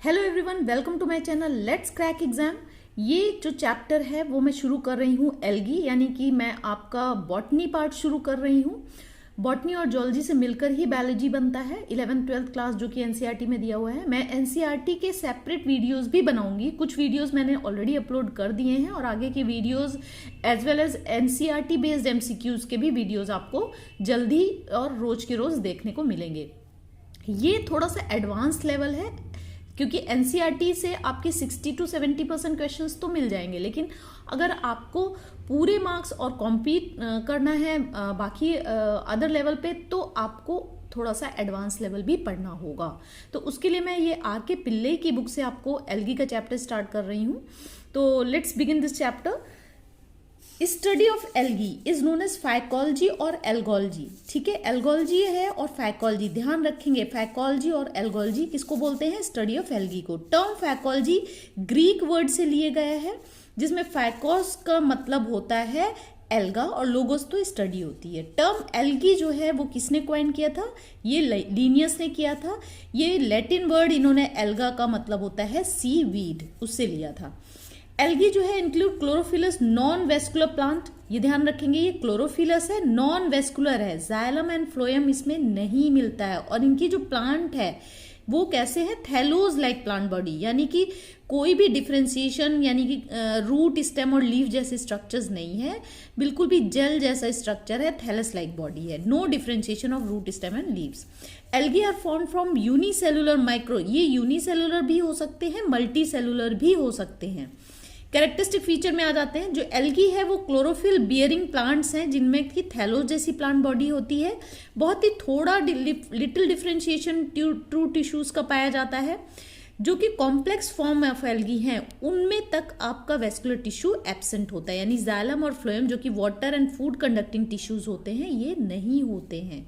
Hello everyone, welcome to my channel let's crack exam. ये जो chapter है वो मैं शुरू कर रही हूँ एल्गी, यानी कि मैं आपका बॉटनी पार्ट शुरू कर रही हूँ। बॉटनी और जूलॉजी से मिलकर ही बायोलॉजी बनता है। 11th-12th क्लास जो कि एनसीईआरटी में दिया हुआ है। मैं एनसीईआरटी के सेपरेट वीडियोस भी बनाऊंगी। कुछ वीडियोस मैंने ऑलरेडी अपलोड कर दिए हैं और आगे के videos as well as NCERT based MCQs के भी वीडियोस आपको जल्दी और रोज के रोज देखने को मिलेंगे। ये थोड़ा सा एडवांस लेवल है क्योंकि एनसीईआरटी से आपके 60 to 70% क्वेश्चंस तो मिल जाएंगे, लेकिन अगर आपको पूरे मार्क्स और कॉम्पीट करना है बाकी अदर लेवल पे, तो आपको थोड़ा सा एडवांस लेवल भी पढ़ना होगा। तो उसके लिए मैं ये आर के पिल्ले की बुक से आपको एल्गी का चैप्टर स्टार्ट कर रही हूँ। तो let's begin this chapter. Study of algae is known as phycology और एल्गोलॉजी। ठीक है, एल्गोलॉजी है और फाइकोलॉजी, ध्यान रखेंगे। फाइकोलॉजी और एल्गोलॉजी किसको बोलते हैं? स्टडी ऑफ एल्गी को। टर्म फाइकोलॉजी ग्रीक वर्ड से लिए गया है, जिसमें फाइकोस का मतलब होता है एल्गा और लोगोस तो स्टडी होती है। टर्म एल्गी जो है वो किसने कॉइन किया था? ये लिनियस ने किया था। ये लैटिन वर्ड इन्होंने एल्गा का मतलब होता है सी वीड, उससे लिया था। एल्गी जो है include chlorophyllous non vascular plant. ये ध्यान रखेंगे, ये क्लोरोफिलस है, नॉन वेस्कुलर है। जाइलम एंड फ्लोएम इसमें नहीं मिलता है। और इनकी जो प्लांट है वो कैसे है? थैलोज लाइक प्लांट बॉडी, यानी कि कोई भी डिफ्रेंसिएशन यानी कि रूट, स्टेम और लीव जैसे स्ट्रक्चर्स नहीं है, बिल्कुल भी जेल जैसा स्ट्रक्चर है, थैलस लाइक बॉडी है। No differentiation of root, stem and leaves. Algae are form from unicellular micro. ये यूनिसेलुलर भी हो सकते हैं, मल्टी सेलुलर भी हो सकते हैं। कैरेक्टरिस्टिक फीचर में आ जाते हैं। जो एल्गी है वो क्लोरोफिल बियरिंग प्लांट्स हैं, जिनमें की थैलोस जैसी प्लांट बॉडी होती है। बहुत ही थोड़ा लिटिल डिफ्रेंशिएशन ट्रू टिश्यूज का पाया जाता है। जो कि कॉम्प्लेक्स फॉर्म ऑफ एल्गी हैं उनमें तक आपका वेस्कुलर टिश्यू एब्सेंट होता है, यानी जाइलम और फ्लोएम जो कि water and food conducting tissues होते हैं ये नहीं होते हैं।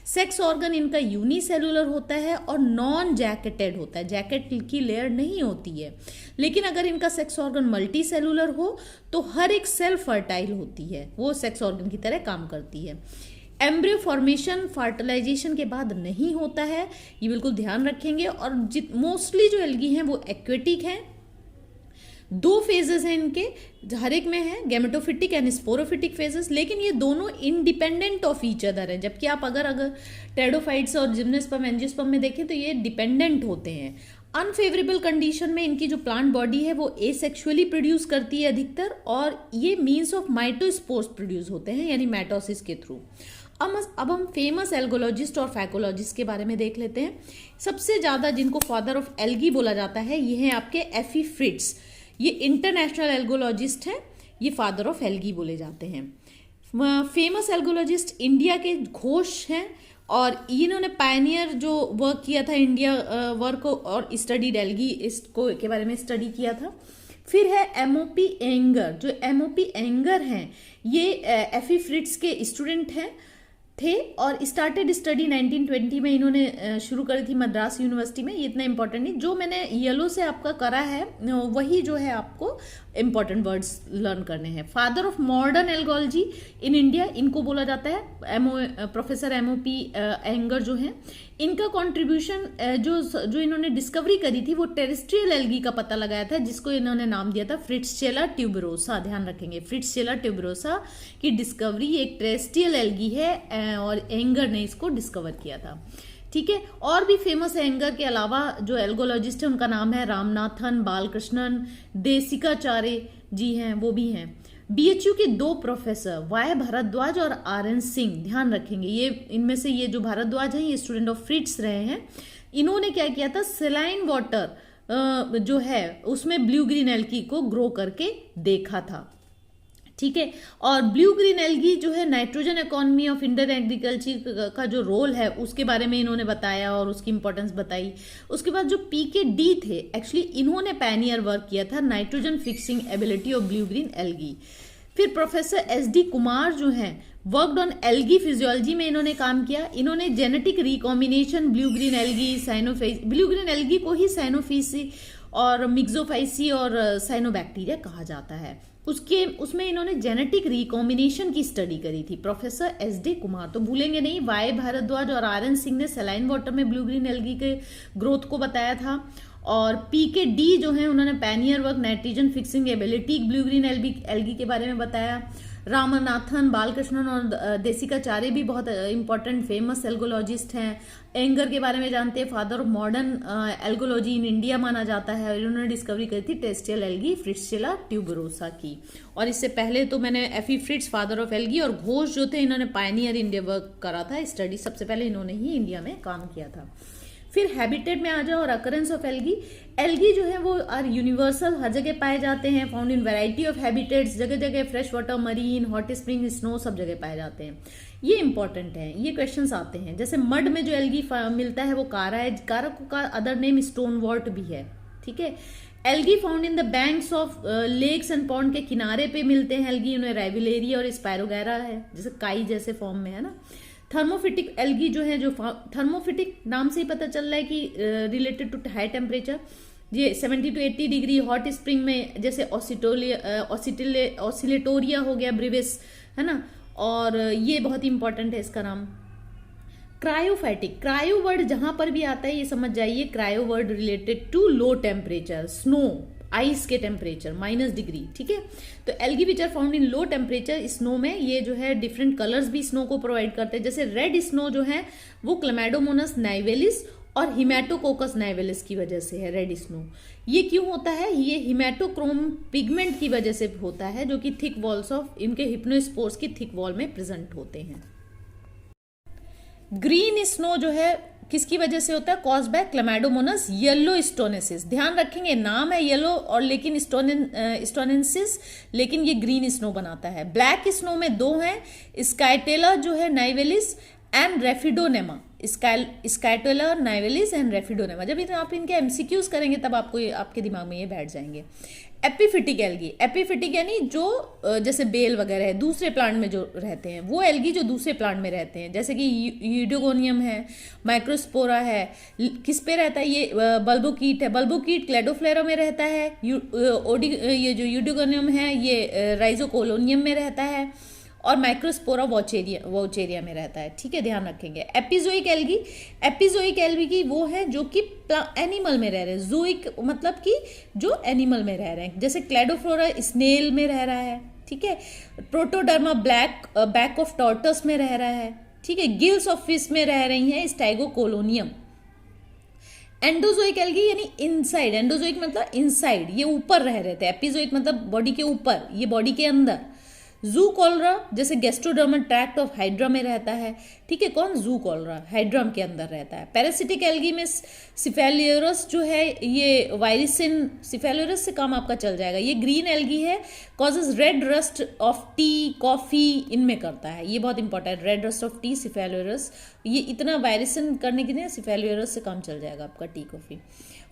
सेक्स ऑर्गन इनका यूनिसेलुलर होता है और नॉन जैकेटेड होता है, जैकेट की लेयर नहीं होती है। लेकिन अगर इनका सेक्स ऑर्गन मल्टी सेलुलर हो तो हर एक सेल फर्टाइल होती है, वो सेक्स ऑर्गन की तरह काम करती है। एम्ब्रियो फॉर्मेशन फर्टिलाइजेशन के बाद नहीं होता है, ये बिल्कुल ध्यान रखेंगे। और मोस्टली जो एल्गी हैं वो एक्वेटिक हैं। 2 फेजेस हैं इनके, हर एक में है गैमेटोफिटिक एंड स्पोरोफिटिक फेजेस, लेकिन ये दोनों इंडिपेंडेंट ऑफ ईच अदर हैं। जबकि आप अगर टेरिडोफाइट्स और जिम्नोस्पर्म एंजियोस्पर्म में देखें तो ये डिपेंडेंट होते हैं। अनफेवरेबल कंडीशन में इनकी जो प्लांट बॉडी है वो एसेक्सुअली प्रोड्यूस करती है अधिकतर, और ये मीन्स ऑफ माइटोस्पोर्स प्रोड्यूस होते हैं, यानी माइटोसिस के थ्रू। अब हम फेमस एल्गोलॉजिस्ट और फैकोलॉजिस्ट के बारे में देख लेते हैं। सबसे ज्यादा जिनको फादर ऑफ एल्गी बोला जाता है ये है आपके एफी फ्रिट्ज। ये इंटरनेशनल एल्गोलॉजिस्ट हैं, ये फादर ऑफ एल्गी बोले जाते हैं। फेमस एल्गोलॉजिस्ट इंडिया के घोष हैं और इन्होंने पायनियर जो वर्क किया था इंडिया वर्क और स्टडी एल्गी इसको के बारे में स्टडी किया था। फिर है एमओपी एंगर। जो एमओपी एंगर हैं ये एफी फ्रिट्ज के स्टूडेंट हैं थे और स्टार्टेड स्टडी 1920 में इन्होंने शुरू करी थी मद्रास यूनिवर्सिटी में। ये इतना इंपॉर्टेंट नहीं, जो मैंने येलो से आपका करा है वही जो है आपको इंपॉर्टेंट वर्ड्स लर्न करने हैं। Father of modern algology in India इनको बोला जाता है प्रोफेसर एमओपी एंगर जो हैं। इनका कंट्रीब्यूशन जो इन्होंने डिस्कवरी करी थी वो टेरेस्ट्रियल एल्गी का पता लगाया था, जिसको इन्होंने नाम दिया था फ्रिट्ज़ेला ट्यूबरोसा। ध्यान रखेंगे, फ्रिट्ज़ेला ट्यूबरोसा की डिस्कवरी एक टेरेस्ट्रियल एल्गी है और एंगर ने इसको डिस्कवर किया था। ठीक है, और भी फेमस है एंगर के अलावा जो एल्गोलॉजिस्ट है उनका नाम है रामनाथन बालकृष्णन, देसिकाचार्य जी हैं, वो भी हैं। बीएचयू के 2 प्रोफेसर वाय भारद्वाज और आर.एन. सिंह, ध्यान रखेंगे ये इनमें से ये जो भारद्वाज हैं ये स्टूडेंट ऑफ फ्रिट्ज रहे हैं। इन्होंने क्या किया था? सेलाइन वाटर जो है उसमें ब्लू ग्रीन एल्गी को ग्रो करके देखा था। ठीक है, और ब्लू ग्रीन एल्गी जो है nitrogen economy of Indian agriculture का जो रोल है उसके बारे में इन्होंने बताया और उसकी इंपॉर्टेंस बताई। उसके बाद जो पीके.डी थे, एक्चुअली इन्होंने पायनियर वर्क किया था nitrogen fixing ability of blue green algae. फिर प्रोफेसर एस.डी. कुमार जो हैं वर्कड ऑन एल्गी फिजियोलॉजी में इन्होंने काम किया। इन्होंने genetic recombination blue green algae blue green algae को ही साइनोफिसी और मिक्सोफाइसी और साइनोबैक्टीरिया कहा जाता है। उसमें इन्होंने जेनेटिक रिकॉम्बिनेशन की स्टडी करी थी, प्रोफेसर एस.डी. कुमार। तो भूलेंगे नहीं, वाई भारद्वाज और आर.एन. सिंह ने सलाइन वाटर में ब्लू ग्रीन एल्गी के ग्रोथ को बताया था। और पी के डी जो है उन्होंने pannier work, nitrogen fixing ability, blue green algae के बारे में बताया। रामनाथन बालकृष्णन और देसिकाचार्य भी बहुत इंपॉर्टेंट फेमस एल्गोलॉजिस्ट हैं। एंगर के बारे में जानते हैं, father of modern algology in India माना जाता है, और इन्होंने डिस्कवरी करी थी टेस्टियल एल्गी फ्रिट्ज़ेला ट्यूबरोसा की। और इससे पहले तो मैंने एफी फ्रिट्ज फादर ऑफ एल्गी और घोष जो थे इन्होंने पायनियर इंडिया वर्क करा था, स्टडी सबसे पहले इन्होंने ही इंडिया में काम किया था। फिर हैबिटेट में आ जाओ और अकरेंस ऑफ एल्गी। एल्गी जो है वो आर यूनिवर्सल, हर जगह पाए जाते हैं, found in variety of habitats, जगह जगह fresh water, marine, hot spring, snow सब जगह पाए जाते हैं। ये इंपॉर्टेंट है, ये क्वेश्चंस आते हैं। जैसे मड में जो एल्गी मिलता है वो कारा है, कारा का अदर नेम स्टोन वॉर्ट भी है, ठीक है। Algae found in the banks of lakes and pond, के किनारे पे मिलते हैं एल्गी, उन्हें राइविलेरिया और स्पायरोगैरा है, जैसे काई जैसे फॉर्म में है ना। थर्मोफिटिक एल्गी जो है, जो थर्मोफिटिक नाम से ही पता चल रहा है कि रिलेटेड टू हाई टेम्परेचर, ये 70 to 80 डिग्री, हॉट स्प्रिंग में जैसे ऑसिलेटोरिया हो गया, ब्रिविस है ना, और ये बहुत इंपॉर्टेंट है इसका नाम। क्रायोफैटिक, क्रायो वर्ड जहां पर भी आता है ये समझ जाइए, cryo word related to low temperature, snow, ice के टेम्परेचर -डिग्री, ठीक है। तो algae which are found in low temperature, snow में ये जो है डिफरेंट कलर्स भी स्नो को प्रोवाइड करते हैं। जैसे रेड स्नो जो है वो क्लेमाइडोमोनास नाइवेलिस और हिमेटोकोकस नाइवेलिस की वजह से है रेड स्नो। ये क्यों होता है? ये हिमेटोक्रोम पिगमेंट की वजह से होता है, जो कि थिक वॉल्स ऑफ इनके हिप्नोस्पोर्स की थिक वॉल में प्रेजेंट होते हैं। ग्रीन स्नो जो है किसकी वजह से होता है? Cause by Chlamydomonas yellowstonensis. ध्यान रखेंगे नाम है येलो और लेकिन स्टोनेसिस, लेकिन ये ग्रीन स्नो बनाता है। ब्लैक स्नो में दो हैं, स्काइटेला जो है नाइवेलिस एंड रेफिडोनेमा, स्काइटेला नाइवेलिस एंड रेफिडोनेमा। जब आप इनके एमसीक्यूज करेंगे तब आपको आपके दिमाग में ये बैठ जाएंगे। एपिफिटिक एल्गी, एपिफिटिक यानी जो जैसे बेल वगैरह है दूसरे प्लांट में जो रहते हैं, वो एल्गी जो दूसरे प्लांट में रहते हैं, जैसे कि यूडोगोनियम है, माइक्रोस्पोरा है। किस पे रहता है ये? बल्बोकीट है, बल्बोकीट क्लेडोफ्लेरा में रहता है। ये जो यूडोगोनियम है ये राइजोकोलोनियम में रहता है, और माइक्रोस्पोरा वोचेरिया में रहता है, ठीक है, ध्यान रखेंगे। एपिजोइक एल्गी, एपिजोइक एल्गी वो है जो कि एनिमल में रह रहे हैं, जोइक मतलब कि जो एनिमल में रह रहे हैं, जैसे क्लेडोफ्लोरा स्नेल में रह रहा है, ठीक है। प्रोटोडर्मा बैक ऑफ टॉर्टस में रह रहा है, ठीक है। गिल्स ऑफ फिश में रह रही हैं स्टाइगोकोलोनियम। एंडोजोइक एल्गी यानी इनसाइड, एंडोजोइक मतलब इनसाइड, ये ऊपर रह रहे थे। एपिजोइक मतलब बॉडी के ऊपर, ये बॉडी के अंदर। जू कॉलरा जैसे गैस्ट्रोडर्मल ट्रैक्ट ऑफ हाइड्रा में रहता है, ठीक है। कौन? जू कॉलरा हाइड्रम के अंदर रहता है। पैरासिटिक एल्गी में सिफेलियोरस जो है ये वायरिसिन, सिफेलियोरस से काम आपका चल जाएगा। ये ग्रीन एल्गी है, causes red rust of tea, coffee, इनमें करता है। ये बहुत important, red rust of tea, Cephaleuros, ये इतना वायरिसिन करने के लिए सिफेलियोरस से काम चल जाएगा आपका टी, कॉफी।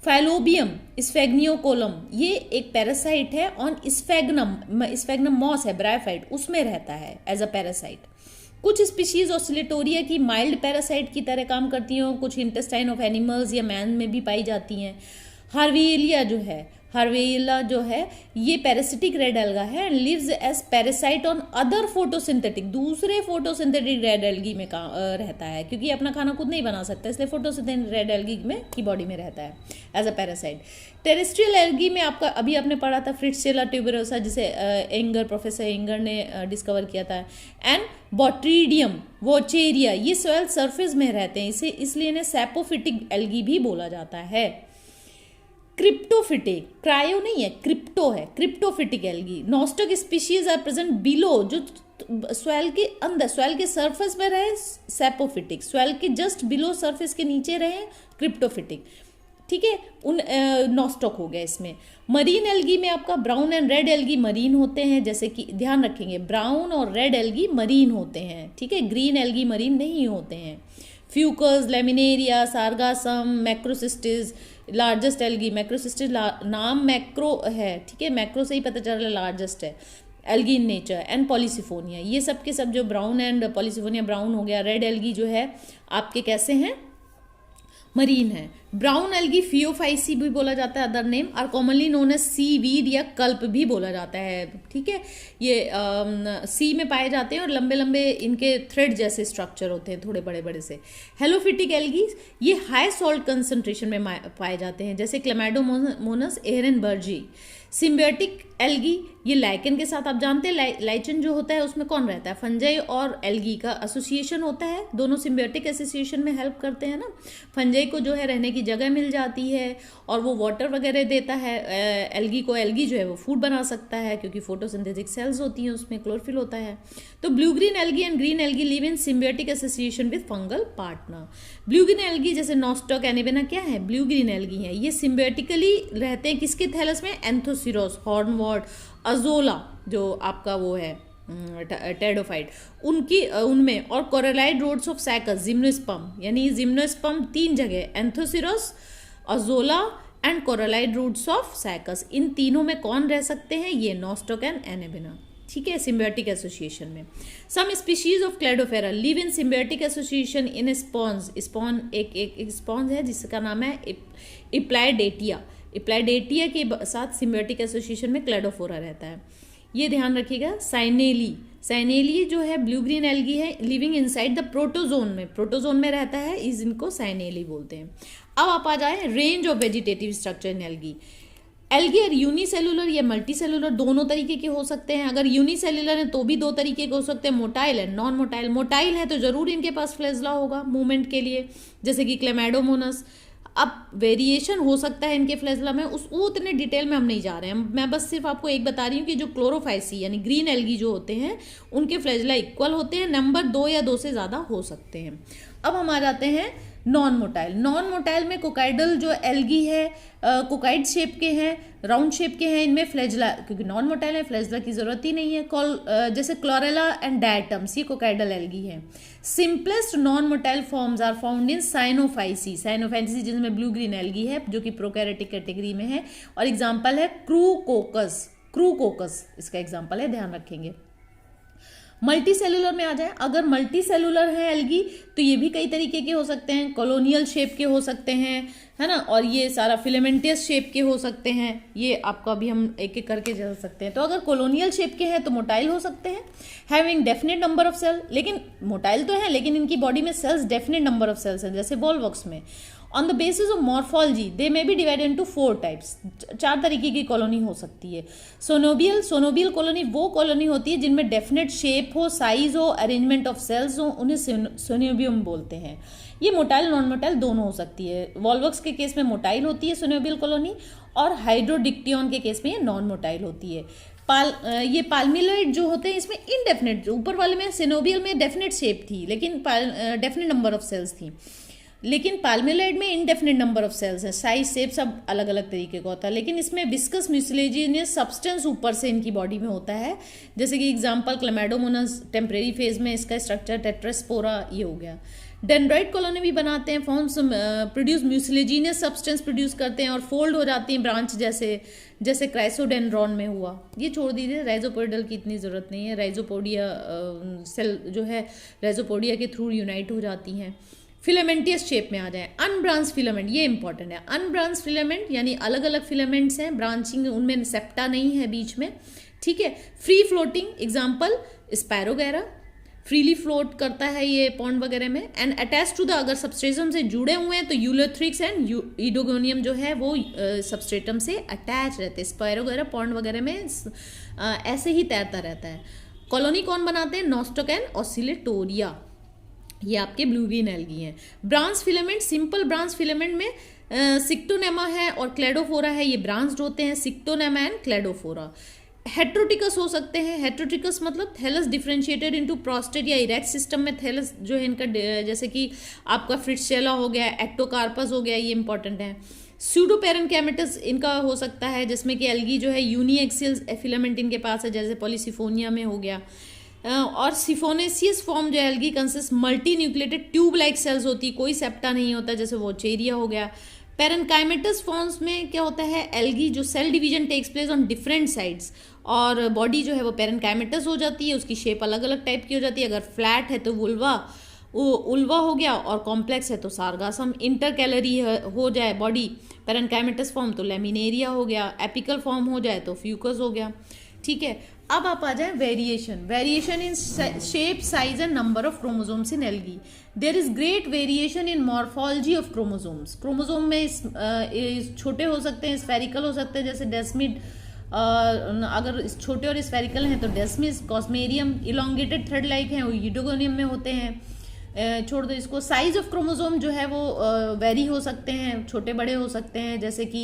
फाइलोबियम स्फेग्नियोकोलम, ये एक पैरासाइट है ऑन स्फेग्नम मॉस है ब्रायोफाइट, उसमें रहता है एज अ पैरासाइट। कुछ स्पीशीज ऑसिलेटोरिया की माइल्ड पैरासाइट की तरह काम करती हैं, कुछ इंटेस्टाइन ऑफ एनिमल्स या मैन में भी पाई जाती हैं। हार्वेला जो है ये पैरासिटिक रेड एल्गा है and lives as parasite on other photosynthetic, दूसरे फोटोसिंथेटिक रेड एल्गी में रहता है, क्योंकि ये अपना खाना खुद नहीं बना सकता, इसलिए फोटोसिंथेटिक रेड एल्गी में की बॉडी में रहता है as a parasite. Terrestrial algae में आपका अभी आपने पढ़ा था फ्रिट्ज़ेला ट्यूबरोसा, जिसे प्रोफेसर एंगर ने डिस्कवर किया था। एंड बॉट्रीडियम वोचेरिया, ये सॉइल सरफेस में रहते हैं, इसे इसलिए इन्हें सैपोफिटिक एल्गी भी बोला जाता है। क्रिप्टोफिटिक, क्रायो नहीं है, क्रिप्टो है, cryptophytic algae. Nostoc species are present below, जो सॉइल के अंदर, सॉइल के सरफेस में रहे सैपोफिटिक, सॉइल के जस्ट बिलो सरफेस के नीचे रहे क्रिप्टोफिटिक, ठीक है। उन नॉस्टक हो गया इसमें। मरीन एल्गी में आपका brown and red algae marine होते हैं, जैसे कि ध्यान रखेंगे ब्राउन और रेड एल्गी मरीन होते हैं, ठीक है, ग्रीन एल्गी मरीन नहीं होते हैं। फ्यूकस, लेमिनेरिया, सार्गासम, मैक्रोसिस्टिस, लार्जेस्ट एल्गी, मैक्रोसिस्टिस नाम मैक्रो है, ठीक है, मैक्रो से ही पता चल रहा है लार्जेस्ट है algae in nature. And Polysiphonia, ये सब के सब जो ब्राउन एंड पॉलीसिफोनिया ब्राउन हो गया। रेड एल्गी जो है आपके कैसे हैं? मरीन है। ब्राउन एल्गी फियोफाइसी भी बोला जाता है, अदर नेम, और कॉमनली नोन एज सीवीड या कल्प भी बोला जाता है। ठीक है, ये सी में पाए जाते हैं और लंबे लंबे इनके थ्रेड जैसे स्ट्रक्चर होते हैं, थोड़े बड़े बड़े से। हेलोफिटिक एल्गी ये हाई सॉल्ट कंसंट्रेशन में पाए जाते हैं, जैसे क्लेमाइडोमोनास एहरेनबर्जी। सिम्बियोटिक एल्गी ये लाइकेन के साथ, आप जानते हैं लाइचन जो होता है उसमें कौन रहता है, फंजाई और एल्गी का एसोसिएशन होता है, दोनों सिम्बियोटिक एसोसिएशन में हेल्प करते हैं ना। फंजाई को जो है रहने की जगह मिल जाती है और वो वाटर वगैरह देता है एल्गी को, एल्गी जो है वो फूड बना सकता है क्योंकि फोटोसिंथेटिक सेल्स होती हैं, उसमें क्लोरोफिल होता है। तो blue green algae and green algae live in symbiotic association with fungal partner. Blue green algae जैसे नॉस्टॉक एनिबेना क्या है, ब्लू ग्रीन एल्गी है, ये सिम्बियोटिकली रहते हैं किसके थैलस में, एंथोसिरोस, हॉर्नवॉर्ड, अजोला जो आपका वो है टेडोफाइट उनमें, और coralloid roots of Cycas, gymnosperm, यानी जिम्नोस्पर्म 3 जगह, Anthoceros, Azolla and coralloid roots of Cycas, इन तीनों में कौन रह सकते हैं, ये नॉस्टॉक एंड एनेबिना। ठीक है, सिम्बियोटिक एसोसिएशन में। Some species of Cladophora live in symbiotic association in sponge. Sponge एक स्पॉन्ज है जिसका नाम है इप्लाइडेटिया। इप्लाइडेटिया के साथ सिम्बियोटिक एसोसिएशन में क्लेडोफोरा रहता है, ये ध्यान रखिएगा। साइनेली जो है ब्लू ग्रीन एल्गी है, लिविंग इनसाइड द प्रोटोजोन में, प्रोटोजोन में रहता है, इस इनको साइनेली बोलते हैं। अब आप आ जाए range of vegetative structure in algae. Algae unicellular या मल्टी सेलुलर दोनों तरीके के हो सकते हैं। अगर यूनिसेलुलर है तो भी 2 तरीके के हो सकते हैं, मोटाइल है, नॉन मोटाइल। मोटाइल है तो जरूर इनके पास फ्लैजला होगा मूवमेंट के लिए, जैसे कि क्लेमाइडोमोनास। अब वेरिएशन हो सकता है इनके फ्लैजला में, वो उतने डिटेल में हम नहीं जा रहे हैं, मैं बस सिर्फ आपको एक बता रही हूँ कि जो क्लोरोफाइसी यानी ग्रीन एल्गी जो होते हैं उनके फ्लैजला इक्वल होते हैं, नंबर 2 या 2 से ज़्यादा हो सकते हैं। अब हम आ जाते हैं नॉन मोटाइल। नॉन मोटाइल में कोकाइडल जो एल्गी है कोकाइड शेप के हैं, राउंड शेप के हैं, इनमें फ्लैजला, क्योंकि नॉन मोटाइल है फ्लैजला की जरूरत ही नहीं है। जैसे क्लोरेला एंड डायटम्स, ये कोकाइडल एल्गी है। Simplest non motile forms are found in cyanophyceae जिसमें ब्लू ग्रीन एल्गी है जो कि प्रोकैरियोटिक कैटेगरी में है, और एग्जाम्पल है क्रूकोकस इसका एग्जाम्पल है, ध्यान रखेंगे। मल्टी सेलुलर में आ जाए, अगर मल्टी सेलुलर है एल्गी तो ये भी कई तरीके के हो सकते हैं, कॉलोनियल शेप के हो सकते हैं, है ना, और ये सारा फिलामेंटियस शेप के हो सकते हैं, ये आपका भी हम एक एक करके चल सकते हैं। तो अगर कॉलोनियल शेप के हैं तो मोटाइल हो सकते हैं, having definite number of cell, लेकिन मोटाइल तो है लेकिन इनकी बॉडी में cells definite number of cells हैं, जैसे वॉल्वॉक्स में। On the basis of morphology they may be divided into 4 types, 4 तरीके की कॉलोनी हो सकती है। सोनोबियल कॉलोनी वो कॉलोनी होती है जिनमें डेफिनेट शेप हो, साइज हो, अरेंजमेंट ऑफ सेल्स हो, उन्हें सोनोबियम बोलते हैं। ये मोटाइल नॉन मोटाइल दोनों हो सकती है। वॉल्वॉक्स के केस में मोटाइल होती है सोनोबियल कॉलोनी, और हाइड्रोडिक्टियन के केस में ये नॉन मोटाइल होती है। ये पाल्मिलॉइड जो होते हैं इसमें इनडेफिनेट, ऊपर वाले में सिनोबियल में डेफिनेट शेप थी लेकिन डेफिनेट नंबर ऑफ सेल्स थी, लेकिन पाल्मिलॉइड में इनडेफिनेट नंबर ऑफ सेल्स हैं, साइज शेप सब अलग अलग तरीके का होता है, लेकिन इसमें विस्कस म्यूसिलेजिनियस सब्सटेंस ऊपर से इनकी बॉडी में होता है। जैसे कि एग्जांपल क्लेमाइडोमोनास टेम्परेरी फेज में इसका स्ट्रक्चर टेट्रास्पोरा ये हो गया। डेंड्राइट कॉलोनी भी बनाते हैं, forms produce mucilaginous substance produce करते हैं और फोल्ड हो जाती हैं ब्रांच जैसे क्राइसोडेंड्रॉन में हुआ। ये छोड़ दीजिए, राइजोपोडियल की इतनी ज़रूरत नहीं है, राइजोपोडिया सेल जो है राइजोपोडिया के थ्रू यूनाइट हो जाती हैं। फिलामेंटियस शेप में आ जाए, अनब्रांच फिलामेंट, ये इंपॉर्टेंट है। अनब्रांच फिलामेंट यानी अलग अलग फिलामेंट्स हैं, ब्रांचिंग उनमें सेप्टा नहीं है बीच में, ठीक है। Free floating, example spirogyra, freely float करता है ये पॉन्ड वगैरह में। एंड अटैच टू द, अगर सबस्ट्रेटम से जुड़े हुए हैं तो यूलोथ्रिक्स एंड इडोगोनियम जो है वो सबस्ट्रेटम से अटैच रहते हैं। स्पायरोगैरा पॉन्ड वगैरह में ऐसे ही तैरता रहता है। कॉलोनी कौन बनाते हैं, नॉस्टॉक एंड ऑसिलेटोरिया, ये आपके ब्लू ग्रीन एल्गी हैं। Branch filament, simple branch filament में सिक्टोनेमा है और क्लेडोफोरा है, ये ब्रांच्ड होते हैं, सिक्टोनेमा एंड क्लेडोफोरा। हेट्रोटिकस हो सकते हैं, हेट्रोटिकस मतलब थैलस डिफरेंशिएटेड इनटू प्रोस्टेट या इरेक्ट सिस्टम में थैलस जो है इनका, जैसे कि आपका फ्रिट्सेला हो गया, एक्टोकार्पस हो गया, ये इंपॉर्टेंट है। स्यूडोपेरेन्काइमेटस इनका हो सकता है, जिसमें कि एल्गी जो है यूनिएक्सियल फिलामेंट इनके पास है, जैसे पॉलीसिफोनिया में हो गया। और सिफोनेसियस फॉर्म जो algae consist multi nucleated tube like cells होती, कोई सेप्टा नहीं होता, जैसे वोचेरिया हो गया। पेरेन्काइमेटस फॉर्म्स में क्या होता है, एल्गी जो cell division takes place on different sides, और बॉडी जो है वो पेरेन्काइमेटस हो जाती है, उसकी शेप अलग अलग टाइप की हो जाती है। अगर फ्लैट है तो वुल्वा, उल्वा हो गया और कॉम्प्लेक्स है तो सार्गासम, इंटर कैलरी हो जाए बॉडी पेरेन्काइमेटस फॉर्म तो लेमिनेरिया हो गया, एपिकल फॉर्म हो जाए तो फ्यूकस हो गया। ठीक है, अब आप आ जाए variation in shape, size and number of chromosomes in algae. There is great variation in morphology of chromosomes. Chromosome में छोटे हो सकते हैं, स्फेरिकल हो सकते हैं, जैसे डेस्मिड, अगर छोटे और स्फेरिकल हैं तो डेस्मिस, कॉस्मेरियम, इलोंगेटेड थ्रेड लाइक हैं वो यूडोगोनियम में होते हैं। छोड़ दो इसको। साइज ऑफ क्रोमोसोम जो है वो वेरी हो सकते हैं, छोटे बड़े हो सकते हैं, जैसे कि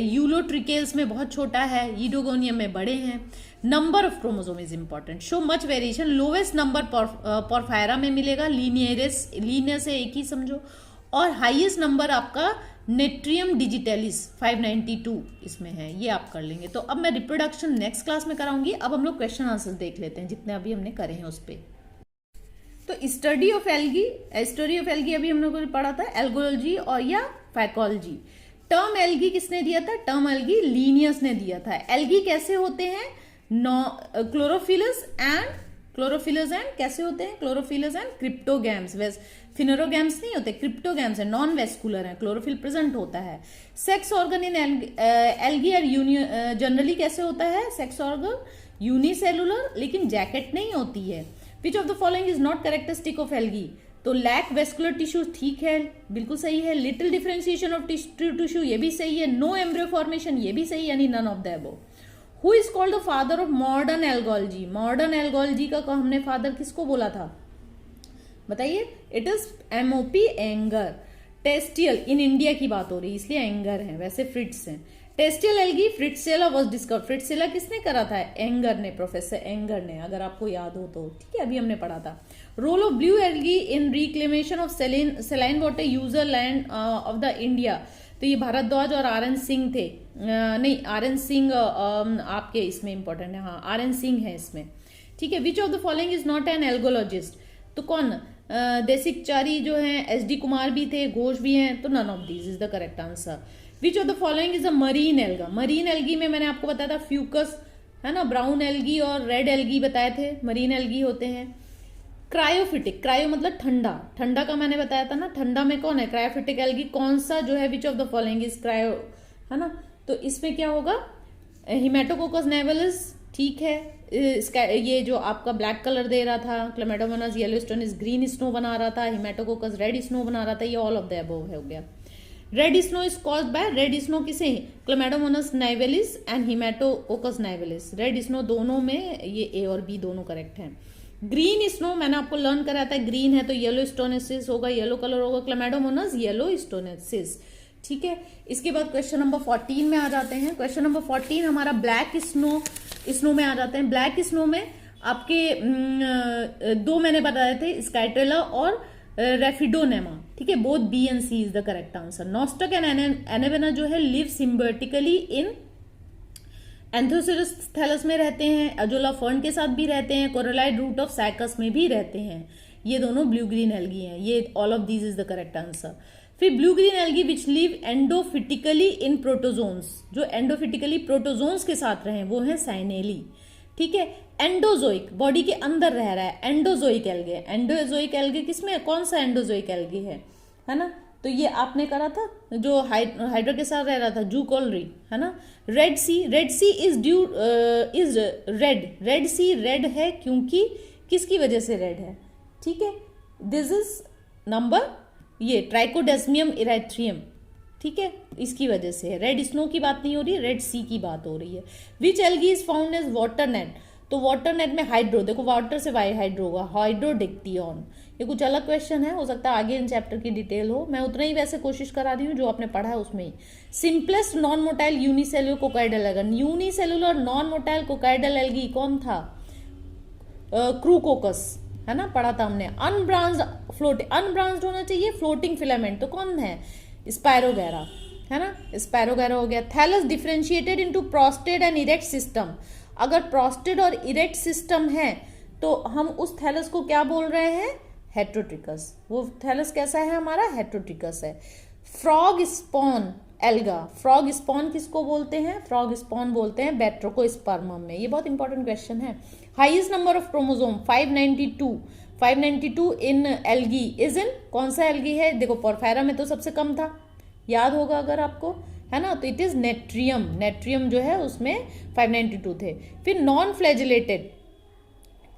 यूलोट्रिकेल्स में बहुत छोटा है, यूडोगोनियम में बड़े हैं। Number of chromosome is important, show much variation. Lowest number porphyra में मिलेगा, लीनियर से एक ही समझो, और हाईएस्ट नंबर आपका नेट्रियम डिजिटलिस 592 इसमें है, ये आप कर लेंगे। तो अब मैं रिप्रोडक्शन नेक्स्ट क्लास में कराऊंगी। अब हम लोग क्वेश्चन आंसर्स देख लेते हैं जितने अभी हमने करे हैं उस पर। तो स्टडी ऑफ एल्गी अभी हम लोगों ने पढ़ा था, एल्गोलॉजी और या फैकोलॉजी। टर्म एल्गी किसने दिया था? टर्म एल्गी लीनियस ने दिया था। एल्गी कैसे होते हैं? क्लोरोफिलस एंड कैसे होते हैं? Chlorophyllous and cryptogams. फिनेरोगैम्स नहीं होते, क्रिप्टोगैम्स है, नॉन वेस्कुलर है, क्लोरोफिल प्रेजेंट होता है। सेक्स ऑर्गन इन एल्गी और जनरली कैसे होता है? सेक्स ऑर्गन यूनिसेलुलर, लेकिन जैकेट नहीं होती है। Which of the following is not characteristic of algae? तो लैक वेस्कुलर टिश्यू, ठीक है, बिल्कुल सही है। लिटिल डिफरेंशिएशन ऑफ टिश्यू, ये भी सही है। नो एम्ब्रियो फॉर्मेशन, ये भी सही, यानी none of the above. Who is called the father of modern algology? Modern algology का हमने फादर किसको बोला था, बताइए? It is MOP Iyengar. टेस्टियल, इन इंडिया की बात हो रही है इसलिए एंगर है, वैसे फ्रिट्स हैं। टेस्टियल एल्गी फ्रिट्सेला वाज डिस्कवर्ड। फ्रिट्सेला किसने करा था? एंगर ने, प्रोफेसर एंगर ने, अगर आपको याद हो तो। ठीक है, अभी हमने पढ़ा था। Role of blue algae in reclamation of saline water usar land of the India. तो ये भारद्वाज और आर एन सिंह थे, नहीं आर एन सिंह आपके इसमें इंपॉर्टेंट है, हाँ आर एन सिंह है इसमें। ठीक है, which of the following is not an algologist? तो कौन? देसिकचारी जो है, एस डी कुमार भी थे, घोष भी हैं, तो none of these is the correct answer. Which of the following is a marine alga? Marine algae में मैंने आपको बताया था फ्यूकस है ना, ब्राउन एल्गी और रेड एल्गी बताए थे, मरीन एल्गी होते हैं। क्रायोफिटिक, क्रायो मतलब ठंडा, ठंडा का मैंने बताया था ना, ठंडा में कौन है? क्रायोफिटिक एल्गी। कौन सा जो है? Which of the following is cryo, है ना, तो इसमें क्या होगा? हिमेटोकोकस नेवलिस, ठीक है। ये जो आपका ब्लैक कलर दे रहा था, क्लेमेडोमोनास येलोस्टोनिस ग्रीन स्नो बना रहा था, हिमेटोकोकस रेड स्नो बना रहा था, ये ऑल ऑफ द अबव हो गया। Red snow is caused by, red snow किसे? Chlamydomonas नाइवेलिस and हिमेटोकोकस नाइवेलिस। रेड स्नो दोनों में ये ए और बी दोनों करेक्ट हैं। ग्रीन स्नो मैंने आपको लर्न कराया था, ग्रीन है तो येलो स्टोनेसिस होगा, येलो कलर होगा, क्लेमेडोमोनास येलो स्टोनेसिस। ठीक है, इसके बाद क्वेश्चन नंबर 14 में आ जाते हैं। क्वेश्चन नंबर 14 हमारा ब्लैक स्नो में आ जाते हैं। ब्लैक स्नो में आपके दो मैंने बताए थे, स्काइट्रेला और रेफिडोनेमा। ठीक है, both B and C is the correct answer. Nostoc and एनेवेना जो है लिव सिम्बियोटिकली इन एंथोसिरस थैलस में रहते हैं, अजोला फर्न के साथ भी रहते हैं, कोरलाइड रूट ऑफ सैकस में भी रहते हैं। ये दोनों ब्लू ग्रीन एल्गी हैं, ये all of these is the correct answer. फिर blue green algae which live endophytically in protozoans, जो एंडोफिटिकली प्रोटोजोन्स के साथ रहे वो है साइनेली। ठीक है, एंडोजोइक, बॉडी के अंदर रह रहा है, एंडोजोइक एल्गे। एंडोजोइक एल्गे किसमें, कौन सा एंडोजोइक एल्गे है ना, तो ये आपने करा था जो हाइड्रा के साथ रह रहा था, जू कॉलरी, है ना। Red Sea is Red Sea red है क्योंकि किसकी वजह से रेड है? ठीक है, दिस इज नंबर ये ट्राइकोडेस्मियम इरेथ्रियम, ठीक है, इसकी वजह से है। रेड स्नो की बात नहीं हो रही है, रेड सी की बात हो रही है। Which algae is found as water net? तो वाटर नेट में हाइड्रो, देखो वाटर से वाई हाइड्रो होगा, हाइड्रोडिक्टियन। ये कुछ अलग क्वेश्चन है, हो सकता है आगे इन चैप्टर की डिटेल हो, मैं उतना ही वैसे कोशिश करा रही हूँ जो आपने पढ़ा है उसमें ही। Simplest non motile unicellular coccoid algae, unicellular non motile coccoid algae कौन था? क्रूकोकस, है ना, पढ़ा था हमने। अनब्रांच्ड होना चाहिए, फ्लोटिंग फिलामेंट, तो कौन है? स्पायरोगैरा, है ना, स्पायरोगैरा हो गया। Thallus differentiated into prostrate and erect system. अगर प्रोस्टेट और इरेक्ट सिस्टम है तो हम उस थैलस को क्या बोल रहे हैं? हेट्रोट्रिकस। वो थैलस कैसा है हमारा? हेट्रोट्रिकस है। Frog spawn alga, frog spawn किसको बोलते हैं? फ्रॉग स्पॉन बोलते हैं बैट्रोकोस्पर्मम में। ये बहुत इंपॉर्टेंट क्वेश्चन है। Highest number of chromosome 592, 592 in algae is in, कौन सा एल्गी है? देखो पोरफायरा में तो सबसे कम था, याद होगा अगर आपको, है ना, तो इट इज नेट्रियम, नेट्रियम जो है उसमें 592 थे। फिर non flagellated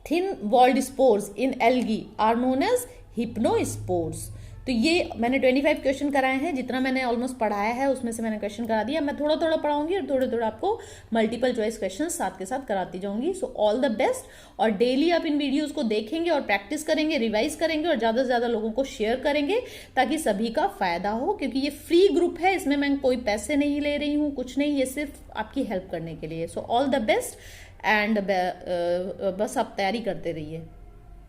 thin walled spores in algae are known as hypnospores. तो ये मैंने 25 क्वेश्चन कराए हैं, जितना मैंने ऑलमोस्ट पढ़ाया है उसमें से मैंने क्वेश्चन करा दिया। मैं थोड़ा थोड़ा पढ़ाऊंगी और थोड़े थोड़े आपको मल्टीपल चॉइस क्वेश्चन साथ के साथ कराती जाऊंगी। सो ऑल द बेस्ट, और डेली आप इन वीडियोस को देखेंगे और प्रैक्टिस करेंगे, रिवाइज करेंगे और ज़्यादा से ज़्यादा लोगों को शेयर करेंगे ताकि सभी का फायदा हो, क्योंकि ये फ्री ग्रुप है, इसमें मैं कोई पैसे नहीं ले रही हूँ, कुछ नहीं, ये सिर्फ आपकी हेल्प करने के लिए। So all the best and बस आप तैयारी करते रहिए।